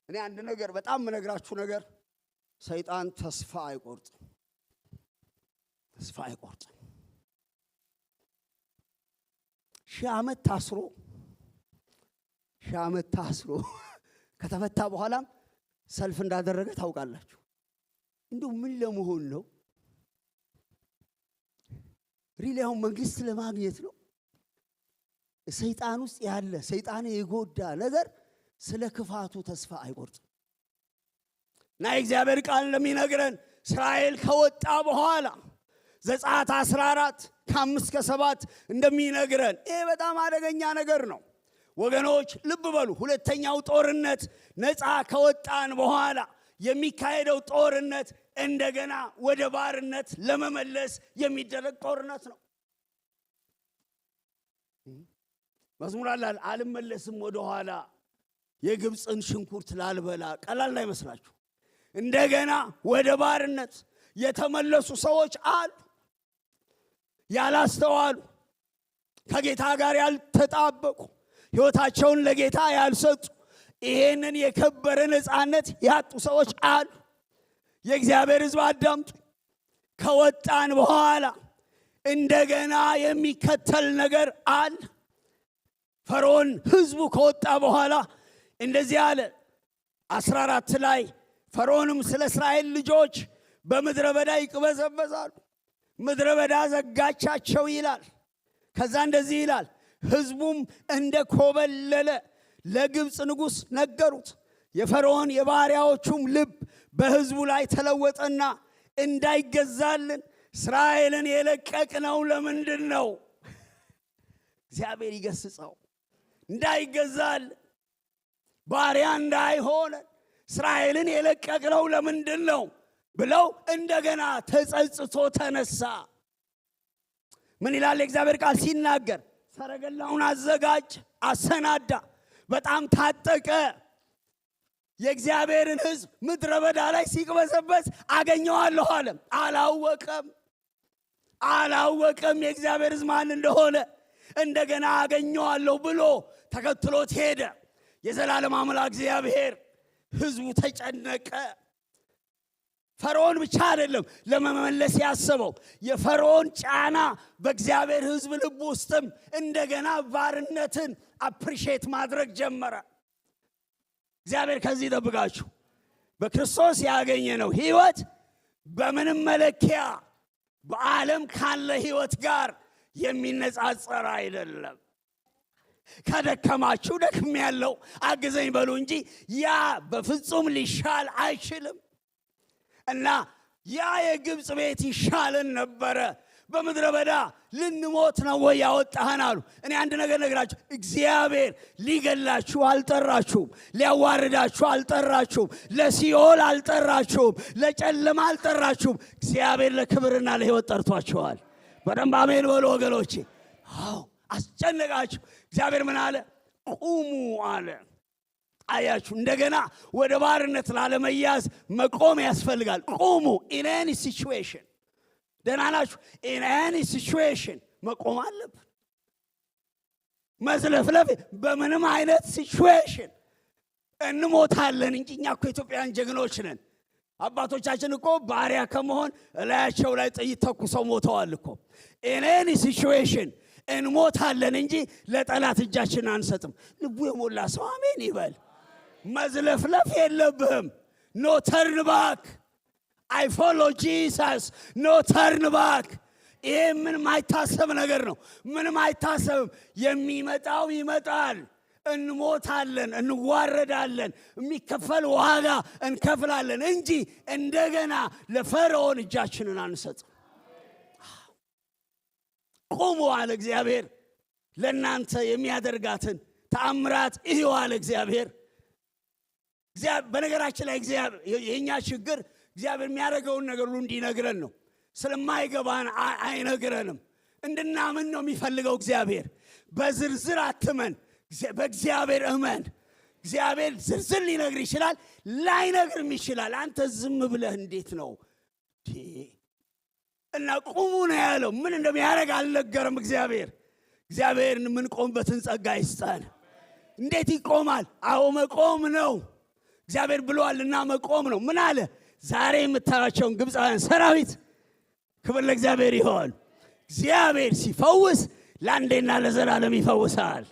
እኔ አንድ ነገር በጣም የምነግራችሁ ነገር፣ ሰይጣን ተስፋ አይቆርጥም። ተስፋ አይቆርጥም። ሺህ ዓመት ታስሮ ከተፈታ በኋላም ሰልፍ እንዳደረገ ታውቃላችሁ። እንደው ምን ለመሆን ነው? ሪሊያው መንግስት ለማግኘት ነው? ሰይጣን ውስጥ ያለ ሰይጣን የጎዳ ነገር ስለ ክፋቱ ተስፋ አይቆርጥም። እና የእግዚአብሔር ቃል እንደሚነግረን እስራኤል ከወጣ በኋላ ዘጸአት 14 5-7 እንደሚነግረን ይሄ በጣም አደገኛ ነገር ነው ወገኖች። ልብ በሉ። ሁለተኛው ጦርነት ነፃ ከወጣን በኋላ የሚካሄደው ጦርነት እንደገና ወደ ባርነት ለመመለስ የሚደረግ ጦርነት ነው። መዝሙር አለ፣ አልመለስም ወደ ኋላ የግብፅን ሽንኩርት ላልበላ። ቀላል እንዳይመስላችሁ። እንደገና ወደ ባርነት የተመለሱ ሰዎች አሉ፣ ያላስተዋሉ፣ ከጌታ ጋር ያልተጣበቁ፣ ሕይወታቸውን ለጌታ ያልሰጡ፣ ይሄንን የከበረ ነፃነት ያጡ ሰዎች አሉ። የእግዚአብሔር ሕዝብ አዳምጡ። ከወጣን በኋላ እንደገና የሚከተል ነገር አለ። ፈርዖን ሕዝቡ ከወጣ በኋላ እንደዚህ አለ 14 ላይ ፈርዖንም ስለ እስራኤል ልጆች በምድረ በዳ ይቅበዘበዛሉ፣ ምድረ በዳ ዘጋቻቸው ይላል። ከዛ እንደዚህ ይላል፣ ሕዝቡም እንደ ኮበለለ ለግብፅ ንጉሥ ነገሩት። የፈርዖን የባሪያዎቹም ልብ በሕዝቡ ላይ ተለወጠና እንዳይገዛልን እስራኤልን የለቀቅነው ለምንድን ነው? እግዚአብሔር ይገስጸው። እንዳይገዛል ባሪያ እንዳይሆን እስራኤልን የለቀቅነው ለምንድን ነው ብለው እንደገና ተጸጽቶ ተነሳ። ምን ይላል የእግዚአብሔር ቃል ሲናገር? ሰረገላውን አዘጋጅ፣ አሰናዳ፣ በጣም ታጠቀ። የእግዚአብሔርን ሕዝብ ምድረ በዳ ላይ ሲቅበዘበዝ አገኘዋለሁ አለ። አላወቀም የእግዚአብሔር ሕዝብ ማን እንደሆነ። እንደገና አገኘዋለሁ ብሎ ተከትሎት ሄደ። የዘላለም አምላክ እግዚአብሔር ሕዝቡ ተጨነቀ። ፈርዖን ብቻ አይደለም ለመመለስ ያሰበው፣ የፈርዖን ጫና በእግዚአብሔር ሕዝብ ልብ ውስጥም እንደገና ባርነትን አፕሪሼት ማድረግ ጀመረ። እግዚአብሔር ከዚህ ይጠብቃችሁ። በክርስቶስ ያገኘነው ሕይወት በምንም መለኪያ በዓለም ካለ ሕይወት ጋር የሚነጻጸር አይደለም። ከደከማችሁ ደክም ያለው አግዘኝ በሉ እንጂ ያ በፍጹም ሊሻል አይችልም። እና ያ የግብፅ ቤት ይሻለን ነበረ። በምድረ በዳ ልንሞት ነው ወይ ያወጣህን አሉ። እኔ አንድ ነገር ነግራችሁ፣ እግዚአብሔር ሊገላችሁ አልጠራችሁም፣ ሊያዋርዳችሁ አልጠራችሁም፣ ለሲኦል አልጠራችሁም፣ ለጨለማ አልጠራችሁም። እግዚአብሔር ለክብርና ለሕይወት ጠርቷችኋል። በደንብ አሜን በሉ ወገኖቼ። አዎ አስጨነቃችሁ። እግዚአብሔር ምን አለ? ቁሙ አለ። አያችሁ፣ እንደገና ወደ ባርነት ላለመያዝ መቆም ያስፈልጋል። ቁሙ። ኢን ኤኒ ሲቹዌሽን ደህና ናችሁ? ኢን ኤኒ ሲቹዌሽን መቆም አለብን። መዝለፍለፍ በምንም አይነት ሲቹዌሽን እንሞታለን እንጂ እኛ እኮ ኢትዮጵያውያን ጀግኖች ነን። አባቶቻችን እኮ ባሪያ ከመሆን እላያቸው ላይ ጥይት ተኩሰው ሞተዋል እኮ። ኢን ኤኒ ሲቹዌሽን እንሞታለን እንጂ ለጠላት እጃችን አንሰጥም። ልቡ የሞላ ሰው አሜን ይበል። መዝለፍለፍ የለብህም። ኖ ተርን ባክ። አይ ፎሎ ጂሰስ። ኖ ተርን ባክ። ይሄ ምንም አይታሰብ ነገር ነው። ምንም አይታሰብም። የሚመጣው ይመጣል። እንሞታለን፣ እንዋረዳለን፣ የሚከፈል ዋጋ እንከፍላለን እንጂ እንደገና ለፈርዖን እጃችንን አንሰጥም። ቁሙ አለ እግዚአብሔር። ለእናንተ የሚያደርጋትን ተአምራት እዩ አለ እግዚአብሔር። በነገራችን ላይ የእኛ ችግር እግዚአብሔር የሚያደርገውን ነገር ሁሉ እንዲነግረን ነው። ስለማይገባን አይነግረንም። እንድናምን ነው የሚፈልገው እግዚአብሔር። በዝርዝር አትመን፣ በእግዚአብሔር እመን። እግዚአብሔር ዝርዝር ሊነግር ይችላል፣ ላይነግርም ይችላል። አንተ ዝም ብለህ እንዴት ነው? እና ቁሙ ነው ያለው። ምን እንደሚያደርግ አልነገረም እግዚአብሔር። እግዚአብሔርን የምንቆምበትን ጸጋ ይስጠን። እንዴት ይቆማል? አዎ መቆም ነው። እግዚአብሔር ብሏልና መቆም ነው። ምን አለ? ዛሬ የምታያቸውን ግብፃውያን ሰራዊት ክብር ለእግዚአብሔር ይሆን። እግዚአብሔር ሲፈውስ ለአንዴና ለዘላለም ይፈውሳል።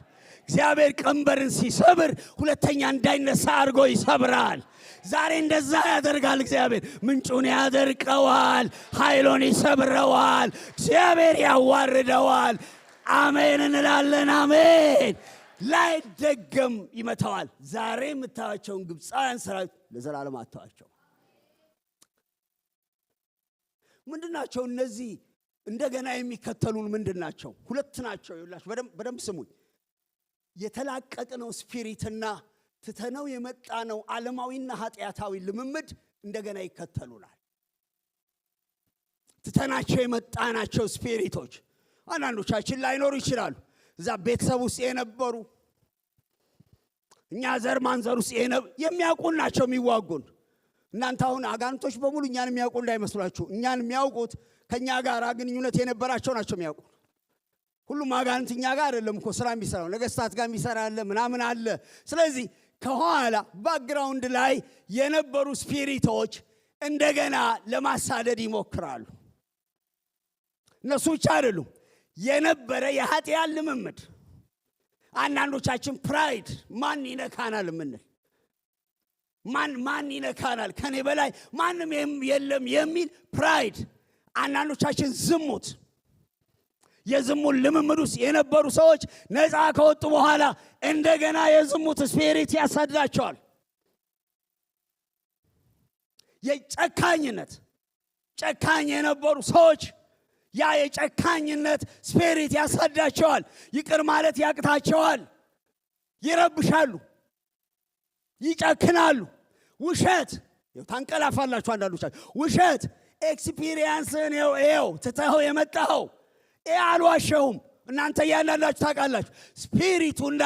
እግዚአብሔር ቀንበርን ሲሰብር ሁለተኛ እንዳይነሳ አድርጎ ይሰብራል። ዛሬ እንደዛ ያደርጋል። እግዚአብሔር ምንጩን ያደርቀዋል፣ ኃይሉን ይሰብረዋል፣ እግዚአብሔር ያዋርደዋል። አሜን እንላለን። አሜን። ላይደገም ይመታዋል። ዛሬ የምታዩቸውን ግብፃውያን ሰራዊት ለዘላለም አታዩአቸው። ምንድናቸው እነዚህ እንደገና የሚከተሉን? ምንድናቸው? ሁለት ናቸው። ይላችሁ በደንብ ስሙኝ። የተላቀቅነው ስፒሪትና ትተነው የመጣነው ዓለማዊና ኃጢአታዊ ልምምድ እንደገና ይከተሉናል። ትተናቸው የመጣናቸው ስፒሪቶች አንዳንዶቻችን ላይኖሩ ይችላሉ። እዛ ቤተሰብ ውስጥ የነበሩ እኛ ዘር ማንዘር ውስጥ የሚያውቁን ናቸው የሚዋጉን። እናንተ አሁን አጋንንቶች በሙሉ እኛን የሚያውቁ እንዳይመስላችሁ። እኛን የሚያውቁት ከኛ ጋር ግንኙነት የነበራቸው ናቸው የሚያውቁ። ሁሉም አጋንንት እኛ ጋር አይደለም እኮ ስራ የሚሰራው፣ ነገስታት ጋር የሚሰራ አለ፣ ምናምን አለ። ስለዚህ ከኋላ ባክግራውንድ ላይ የነበሩ ስፒሪቶች እንደገና ለማሳደድ ይሞክራሉ። እነሱ ብቻ አይደሉም፣ የነበረ የኃጢአት ልምምድ። አንዳንዶቻችን ፕራይድ፣ ማን ይነካናል የምንል፣ ማን ይነካናል ከኔ በላይ ማንም የለም የሚል ፕራይድ። አንዳንዶቻችን ዝሙት፣ የዝሙት ልምምድ ውስጥ የነበሩ ሰዎች ነፃ ከወጡ በኋላ እንደገና የዝሙት ስፒሪት ያሳድዳቸዋል። የጨካኝነት ጨካኝ የነበሩ ሰዎች ያ የጨካኝነት ስፒሪት ያሳድዳቸዋል። ይቅር ማለት ያቅታቸዋል። ይረብሻሉ፣ ይጨክናሉ። ውሸት ታንቀላፋላችሁ። አንዳንዶቻችሁ ውሸት ኤክስፒሪየንስን ነው ትተኸው የመጣኸው። አልዋሸሁም። እናንተ ያላላችሁ ታውቃላችሁ። ስፒሪቱና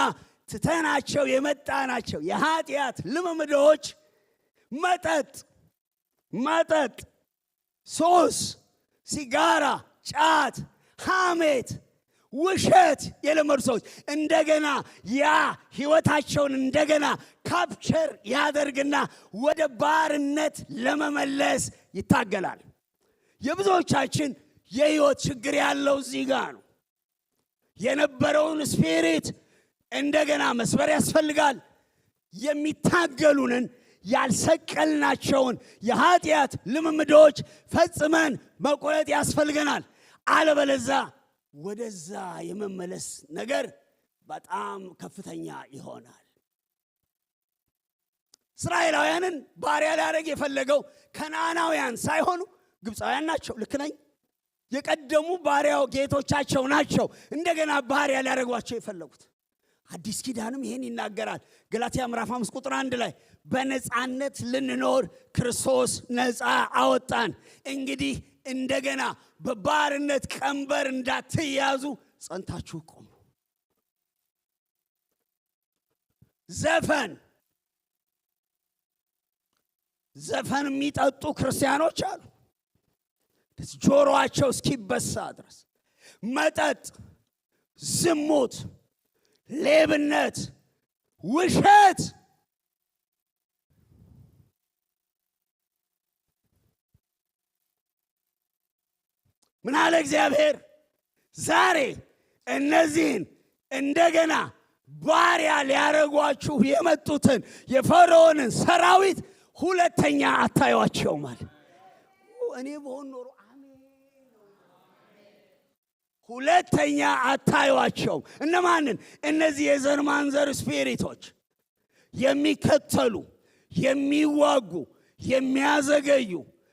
ትተናቸው የመጣናቸው የኃጢአት ልምምዶች መጠጥ፣ ሱስ፣ ሲጋራ፣ ጫት፣ ሐሜት፣ ውሸት የለመዱ ሰዎች እንደገና ያ ህይወታቸውን እንደገና ካፕቸር ያደርግና ወደ ባርነት ለመመለስ ይታገላል። የብዙዎቻችን የህይወት ችግር ያለው እዚህ ጋር ነው። የነበረውን ስፒሪት እንደገና መስበር ያስፈልጋል። የሚታገሉንን ያልሰቀልናቸውን የኃጢአት ልምምዶች ፈጽመን መቆረጥ ያስፈልገናል። አለበለዚያ ወደዛ የመመለስ ነገር በጣም ከፍተኛ ይሆናል። እስራኤላውያንን ባሪያ ሊያደርግ የፈለገው ከነዓናውያን ሳይሆኑ ግብፃውያን ናቸው። ልክ ነኝ? የቀደሙ ባሪያው ጌቶቻቸው ናቸው እንደገና ባሪያ ሊያደርጓቸው የፈለጉት። አዲስ ኪዳንም ይሄን ይናገራል። ገላትያ ምዕራፍ 5 ቁጥር 1 ላይ በነፃነት ልንኖር ክርስቶስ ነፃ አወጣን። እንግዲህ እንደገና በባርነት ቀንበር እንዳትያዙ ጸንታችሁ ቆሙ። ዘፈን የሚጠጡ ክርስቲያኖች አሉ፣ ጆሮአቸው እስኪበሳ ድረስ። መጠጥ፣ ዝሙት፣ ሌብነት፣ ውሸት፣ ምን አለ እግዚአብሔር? ዛሬ እነዚህን እንደገና ባሪያ ሊያረጓችሁ የመጡትን የፈርዖንን ሰራዊት ሁለተኛ አታዩአቸውም አለ። እኔ በሆን ኖሮ ሁለተኛ አታዩአቸውም። እነማንን? እነዚህ የዘር ማንዘር ስፒሪቶች የሚከተሉ፣ የሚዋጉ፣ የሚያዘገዩ፣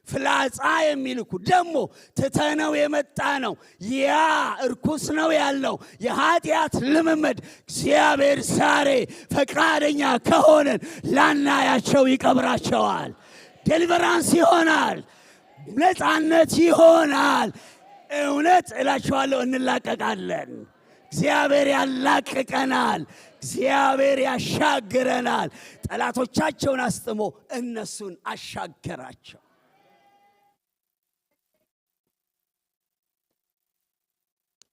ፍላጻ የሚልኩ ደግሞ ትተነው የመጣ ነው። ያ እርኩስ ነው ያለው የኃጢአት ልምምድ እግዚአብሔር ዛሬ ፈቃደኛ ከሆነን ላናያቸው ይቀብራቸዋል። ዴሊቨራንስ ይሆናል፣ ነፃነት ይሆናል። እውነት እላችኋለሁ እንላቀቃለን። እግዚአብሔር ያላቅቀናል። እግዚአብሔር ያሻግረናል። ጠላቶቻቸውን አስጥሞ እነሱን አሻገራቸው።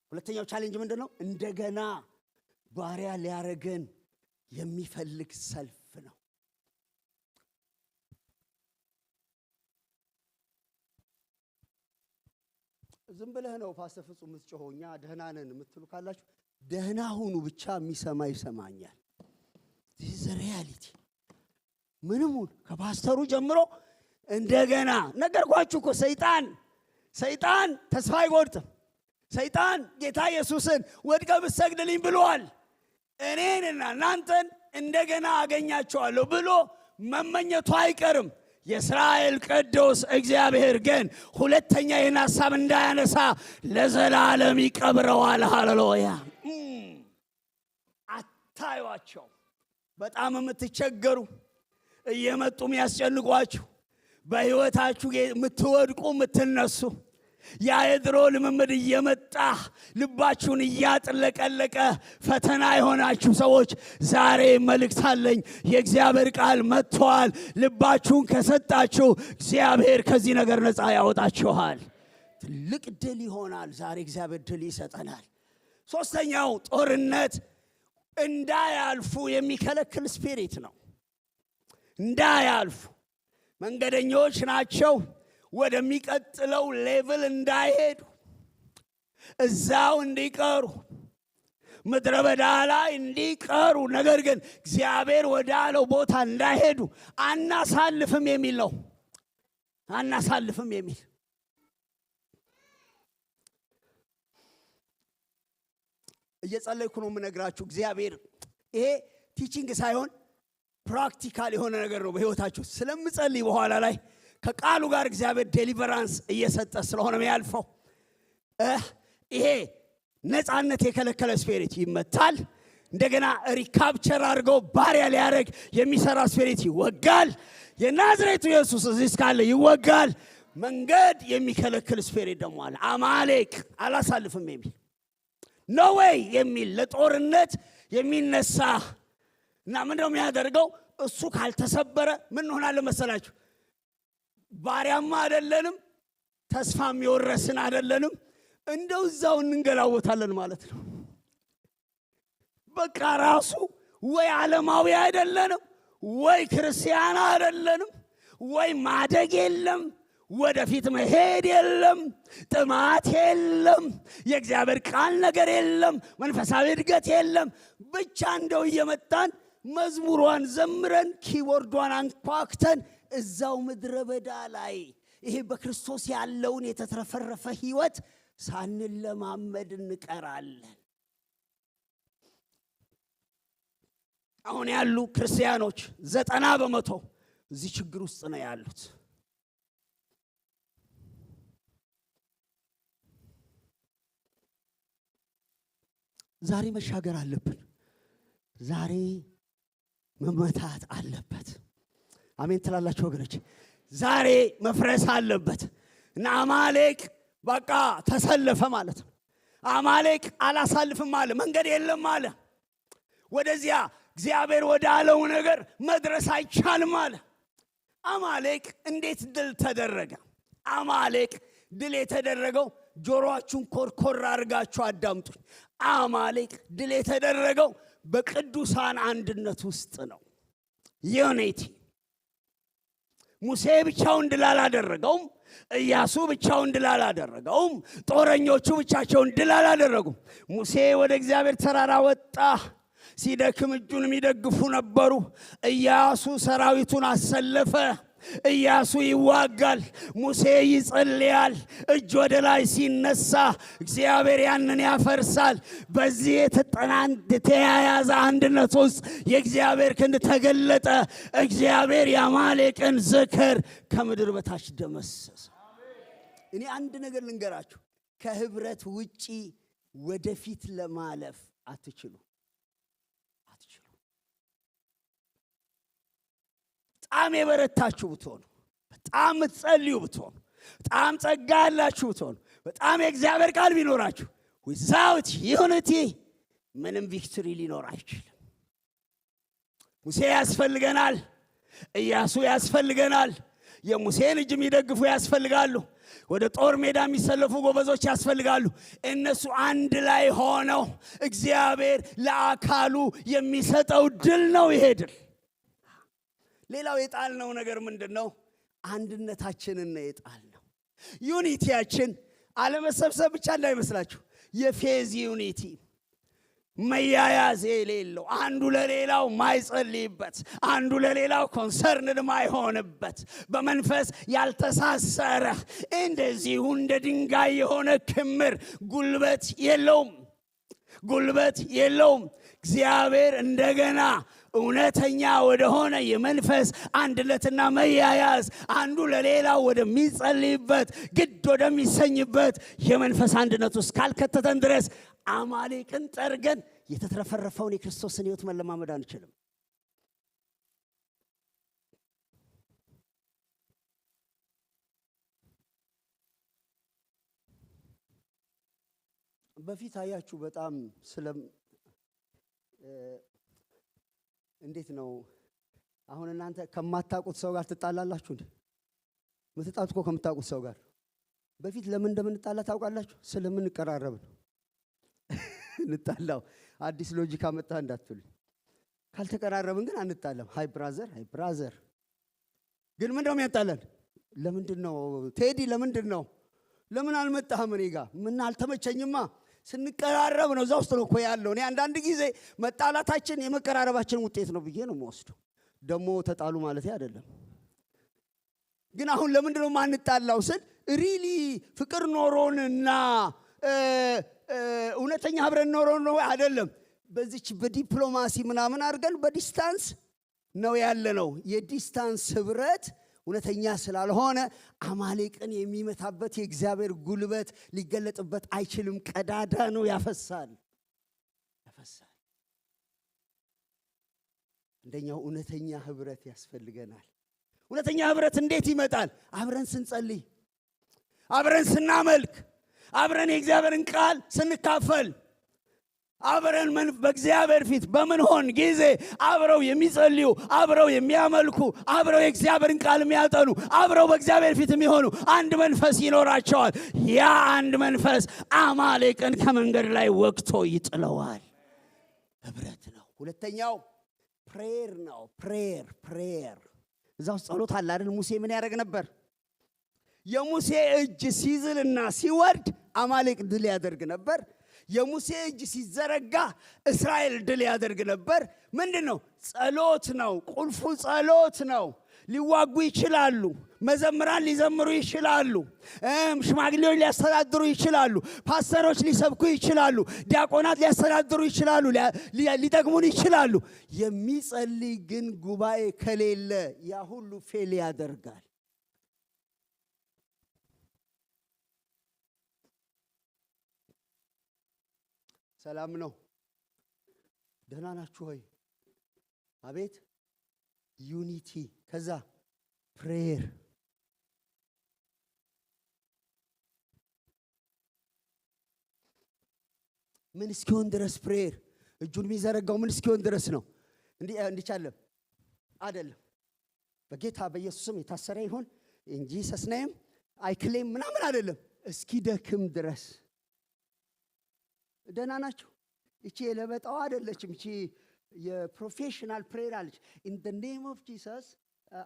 ሁለተኛው ቻሌንጅ ምንድነው? እንደገና ባሪያ ሊያረገን የሚፈልግ ሰልፍ ነው። ዝም ብለህ ነው ፓስተር ፍጹም የምትጮኸውኛ ደህና ነን የምትሉ ካላችሁ ደህና ሁኑ ብቻ የሚሰማ ይሰማኛል። this is a reality። ምንም ከፓስተሩ ጀምሮ እንደገና ነገርኳችሁ እኮ ሰይጣን ተስፋ አይቆርጥም። ሰይጣን ጌታ ኢየሱስን ወድቀህ ብትሰግድልኝ ብሏል። እኔንና እናንተን እንደገና አገኛቸዋለሁ ብሎ መመኘቱ አይቀርም። የእስራኤል ቅዱስ እግዚአብሔር ግን ሁለተኛ ይህን ሐሳብ እንዳያነሳ ለዘላለም ይቀብረዋል። ሃሌሉያ። አታዩዋቸው። በጣም የምትቸገሩ እየመጡ የሚያስጨንቋችሁ በሕይወታችሁ የምትወድቁ የምትነሱ ያ የድሮ ልምምድ እየመጣ ልባችሁን እያጥለቀለቀ ፈተና የሆናችሁ ሰዎች ዛሬ መልእክት አለኝ። የእግዚአብሔር ቃል መጥቷል። ልባችሁን ከሰጣችሁ እግዚአብሔር ከዚህ ነገር ነፃ ያወጣችኋል። ትልቅ ድል ይሆናል። ዛሬ እግዚአብሔር ድል ይሰጠናል። ሶስተኛው ጦርነት እንዳያልፉ የሚከለክል ስፒሪት ነው። እንዳያልፉ መንገደኞች ናቸው። ወደሚቀጥለው ሌቭል እንዳይሄዱ እዛው እንዲቀሩ ምድረ በዳ ላይ እንዲቀሩ ነገር ግን እግዚአብሔር ወዳለው ቦታ እንዳይሄዱ አናሳልፍም የሚል ነው። አናሳልፍም የሚል እየጸለይኩ ነው የምነግራችሁ። እግዚአብሔር ይሄ ቲቺንግ ሳይሆን ፕራክቲካል የሆነ ነገር ነው በሕይወታችሁ ስለምጸልይ በኋላ ላይ ከቃሉ ጋር እግዚአብሔር ዴሊቨራንስ እየሰጠ ስለሆነ የሚያልፈው ይሄ ነፃነት የከለከለ ስፒሪት ይመታል። እንደገና ሪካፕቸር አድርገው ባሪያ ሊያደርግ የሚሰራ ስፒሪት ይወጋል። የናዝሬቱ ኢየሱስ እዚህ እስካለ ይወጋል። መንገድ የሚከለክል ስፒሪት ደግሞ አለ። አማሌቅ አላሳልፍም የሚል ኖ ዌይ የሚል ለጦርነት የሚነሳ እና ምንድነው የሚያደርገው? እሱ ካልተሰበረ ምን ሆናለን መሰላችሁ? ባሪያማ አይደለንም፣ ተስፋም የወረስን አይደለንም። እንደው እዛው እንገላወታለን ማለት ነው። በቃ ራሱ ወይ ዓለማዊ አይደለንም፣ ወይ ክርስቲያን አይደለንም፣ ወይ ማደግ የለም፣ ወደፊት መሄድ የለም፣ ጥማት የለም፣ የእግዚአብሔር ቃል ነገር የለም፣ መንፈሳዊ እድገት የለም። ብቻ እንደው እየመጣን መዝሙሯን ዘምረን ኪቦርዷን አንኳክተን እዛው ምድረ በዳ ላይ ይሄ በክርስቶስ ያለውን የተትረፈረፈ ህይወት ሳንለማመድ እንቀራለን። አሁን ያሉ ክርስቲያኖች 90% እዚህ ችግር ውስጥ ነው ያሉት። ዛሬ መሻገር አለብን። ዛሬ መመታት አለበት። አሜን ትላላችሁ ወገኖች? ዛሬ መፍረስ አለበት እና አማሌቅ በቃ ተሰለፈ ማለት ነው። አማሌቅ አላሳልፍም አለ። መንገድ የለም አለ። ወደዚያ እግዚአብሔር ወዳለው ነገር መድረስ አይቻልም አለ። አማሌቅ እንዴት ድል ተደረገ? አማሌቅ ድል የተደረገው ጆሮአችሁን ኮርኮር አድርጋችሁ አዳምጡኝ። አማሌቅ ድል የተደረገው በቅዱሳን አንድነት ውስጥ ነው። ዩኒቲ። ሙሴ ብቻውን ድል አላደረገውም። ኢያሱ ብቻውን ድል አላደረገውም። ጦረኞቹ ብቻቸውን ድል አላደረጉም። ሙሴ ወደ እግዚአብሔር ተራራ ወጣ። ሲደክም እጁን የሚደግፉ ነበሩ። ኢያሱ ሰራዊቱን አሰለፈ። ኢያሱ ይዋጋል፣ ሙሴ ይጸልያል። እጅ ወደ ላይ ሲነሳ እግዚአብሔር ያንን ያፈርሳል። በዚህ የተያያዘ አንድነት ውስጥ የእግዚአብሔር ክንድ ተገለጠ። እግዚአብሔር የአማሌቅን ዝክር ከምድር በታች ደመሰሰ። እኔ አንድ ነገር ልንገራችሁ፣ ከህብረት ውጪ ወደፊት ለማለፍ አትችሉ። በጣም የበረታችሁ ብትሆኑ፣ በጣም ትጸልዩ ብትሆኑ፣ በጣም ጸጋ ያላችሁ ብትሆኑ፣ በጣም የእግዚአብሔር ቃል ቢኖራችሁ without unity ምንም ቪክቶሪ ሊኖር አይችልም። ሙሴ ያስፈልገናል። ኢያሱ ያስፈልገናል። የሙሴን እጅ የሚደግፉ ያስፈልጋሉ። ወደ ጦር ሜዳ የሚሰለፉ ጎበዞች ያስፈልጋሉ። እነሱ አንድ ላይ ሆነው እግዚአብሔር ለአካሉ የሚሰጠው ድል ነው ይሄ ድል። ሌላው የጣልነው ነገር ምንድነው? አንድነታችንን ነው የጣልነው። ዩኒቲያችን አለመሰብሰብ ብቻ እንዳይመስላችሁ፣ የፌዝ ዩኒቲ መያያዝ የሌለው አንዱ ለሌላው ማይጸልይበት፣ አንዱ ለሌላው ኮንሰርንድ ማይሆንበት፣ በመንፈስ ያልተሳሰረ እንደዚሁ እንደ ድንጋይ የሆነ ክምር ጉልበት የለውም። እግዚአብሔር እንደገና እውነተኛ ወደሆነ የመንፈስ አንድነትና መያያዝ አንዱ ለሌላው ወደሚጸልይበት ግድ ወደሚሰኝበት የመንፈስ አንድነት ውስጥ ካልከተተን ድረስ አማሌቅን ጠርገን የተትረፈረፈውን የክርስቶስን ሕይወት መለማመድ አንችልም። በፊት አያችሁ በጣም እንዴት ነው አሁን እናንተ ከማታውቁት ሰው ጋር ትጣላላችሁ እንዴ? ምትጣሉት እኮ ከምታውቁት ሰው ጋር። በፊት ለምን እንደምንጣላ ታውቃላችሁ? ስለምንቀራረብ ነው እንጣላው። አዲስ ሎጂክ አመጣ እንዳትሉኝ። ካልተቀራረብን ግን አንጣላም። ሃይ ብራዘር ግን ምን እንደው የሚያጣላን ለምንድን ነው? ቴዲ ለምን አልመጣህም? እኔ ጋር ምን አልተመቸኝማ። ስንቀራረብ ነው። እዛ ውስጥ ነው እኮ ያለው። እኔ አንዳንድ ጊዜ መጣላታችን የመቀራረባችን ውጤት ነው ብዬ ነው የምወስደው። ደግሞ ተጣሉ ማለት አይደለም። ግን አሁን ለምንድን ነው ማንጣላው ስል ሪሊ ፍቅር ኖሮንና እውነተኛ አብረን ኖሮን ነው አይደለም። በዚች በዲፕሎማሲ ምናምን አድርገን በዲስታንስ ነው ያለነው። የዲስታንስ ህብረት እውነተኛ ስላልሆነ አማሌቅን የሚመታበት የእግዚአብሔር ጉልበት ሊገለጥበት አይችልም። ቀዳዳ ነው፣ ያፈሳል። እንደኛው እውነተኛ ህብረት ያስፈልገናል። እውነተኛ ህብረት እንዴት ይመጣል? አብረን ስንጸልይ፣ አብረን ስናመልክ፣ አብረን የእግዚአብሔርን ቃል ስንካፈል፣ አብረን በእግዚአብሔር ፊት በምንሆን ጊዜ አብረው የሚጸልዩ፣ አብረው የሚያመልኩ፣ አብረው የእግዚአብሔርን ቃል የሚያጠኑ፣ አብረው በእግዚአብሔር ፊት የሚሆኑ አንድ መንፈስ ይኖራቸዋል። ያ አንድ መንፈስ አማሌቅን ከመንገድ ላይ ወግቶ ይጥለዋል። ህብረት ነው። ሁለተኛው ፕሬየር ነው። ፕሬየር እዛ ውስጥ ጸሎት አለ አይደል? ሙሴ ምን ያደርግ ነበር? የሙሴ እጅ ሲዝልና ሲወርድ አማሌቅ ድል ያደርግ ነበር። የሙሴ እጅ ሲዘረጋ እስራኤል ድል ያደርግ ነበር። ምንድነው? ጸሎት ነው። ቁልፉ ጸሎት ነው። ሊዋጉ ይችላሉ። መዘምራን ሊዘምሩ ይችላሉ። ሽማግሌዎች ሊያስተዳድሩ ይችላሉ። ፓስተሮች ሊሰብኩ ይችላሉ። ዲያቆናት ሊያስተዳድሩ ይችላሉ። ሊጠቅሙን ይችላሉ። የሚጸልይ ግን ጉባኤ ከሌለ ያ ሁሉ ፌል ያደርጋል። ሰላም ነው? ደህና ናችሁ ሆይ? አቤት ዩኒቲ። ከዛ ፕሬየር። ምን እስኪሆን ድረስ ፕሬየር? እጁን የሚዘረጋው ምን እስኪሆን ድረስ ነው? እንዲቻለም አይደለም። በጌታ በኢየሱስም የታሰረ ይሁን እንጂ ሰስናይም አይክሌም ምናምን አይደለም። እስኪ ደክም ድረስ። ደህና ናችሁ? እቺ የለበጣው አይደለችም። እቺ የፕሮፌሽናል ፕሬየር አለች። in the name of Jesus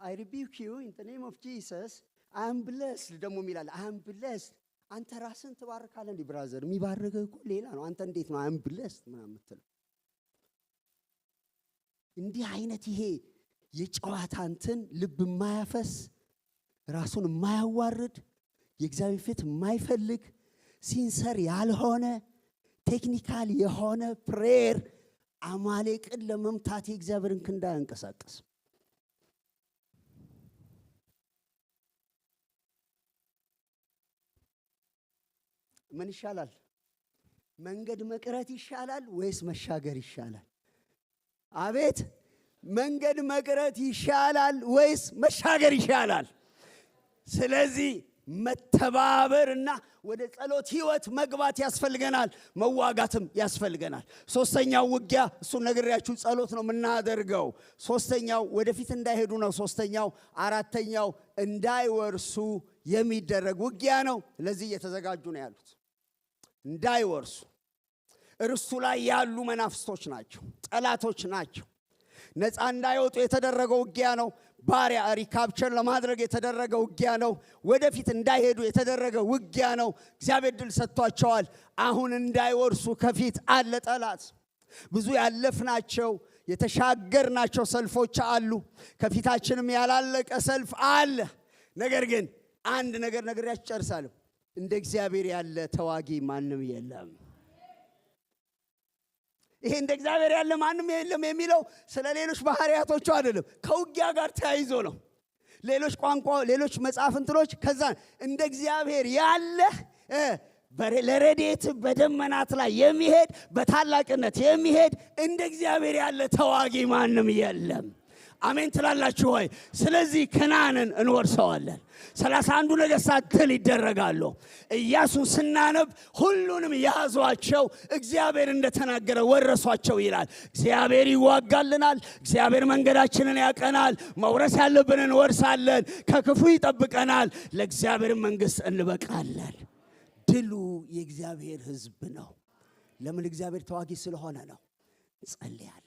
I rebuke you, in the name of Jesus I am blessed ደግሞ ይላል። I am blessed። አንተ ራስን ትባርካለህ እንዴ ብራዘር? የሚባርከው እኮ ሌላ ነው። አንተ እንዴት ነው I am blessed ምናምን የምትለው? እንዲህ አይነት ይሄ የጨዋታ እንትን ልብ የማያፈስ ራሱን የማያዋርድ የእግዚአብሔር ፊት የማይፈልግ ሲንሰር ያልሆነ ቴክኒካል የሆነ ፕሬየር አማሌቅን ለመምታት የእግዚአብሔርን ክንድ አያንቀሳቅስ። ምን ይሻላል? መንገድ መቅረት ይሻላል ወይስ መሻገር ይሻላል? አቤት! መንገድ መቅረት ይሻላል ወይስ መሻገር ይሻላል? ስለዚህ መተባበርና ወደ ጸሎት ህይወት መግባት ያስፈልገናል። መዋጋትም ያስፈልገናል። ሶስተኛው ውጊያ እሱን ነግሬያችሁ ጸሎት ነው የምናደርገው። ሶስተኛው ወደፊት እንዳይሄዱ ነው። ሶስተኛው አራተኛው እንዳይወርሱ የሚደረግ ውጊያ ነው። ለዚህ እየተዘጋጁ ነው ያሉት። እንዳይወርሱ እርሱ ላይ ያሉ መናፍስቶች ናቸው፣ ጠላቶች ናቸው። ነፃ እንዳይወጡ የተደረገው ውጊያ ነው። ባሪያ ሪካፕቸር ለማድረግ የተደረገ ውጊያ ነው። ወደፊት እንዳይሄዱ የተደረገ ውጊያ ነው። እግዚአብሔር ድል ሰጥቷቸዋል። አሁን እንዳይወርሱ ከፊት አለ ጠላት። ብዙ ያለፍናቸው የተሻገርናቸው ሰልፎች አሉ። ከፊታችንም ያላለቀ ሰልፍ አለ። ነገር ግን አንድ ነገር ነግሬያችሁ ጨርሳለሁ። እንደ እግዚአብሔር ያለ ተዋጊ ማንም የለም። ይሄ እንደ እግዚአብሔር ያለ ማንም የለም የሚለው ስለ ሌሎች ባህሪያቶቹ አይደለም፣ ከውጊያ ጋር ተያይዞ ነው። ሌሎች ቋንቋ፣ ሌሎች መጽሐፍ እንትኖች ከዛ እንደ እግዚአብሔር ያለ ለረድኤት በደመናት ላይ የሚሄድ በታላቅነት የሚሄድ እንደ እግዚአብሔር ያለ ተዋጊ ማንም የለም። አሜን ትላላችሁ ወይ? ስለዚህ ከነዓንን እንወርሰዋለን። 31 ነገሥታት ድል ይደረጋሉ። ኢያሱን ስናነብ ሁሉንም ያዟቸው፣ እግዚአብሔር እንደተናገረ ወረሷቸው ይላል። እግዚአብሔር ይዋጋልናል። እግዚአብሔር መንገዳችንን ያቀናል። መውረስ ያለብንን እንወርሳለን። ከክፉ ይጠብቀናል። ለእግዚአብሔር መንግሥት እንበቃለን። ድሉ የእግዚአብሔር ሕዝብ ነው። ለምን? እግዚአብሔር ተዋጊ ስለሆነ ነው። ጸልያለሁ።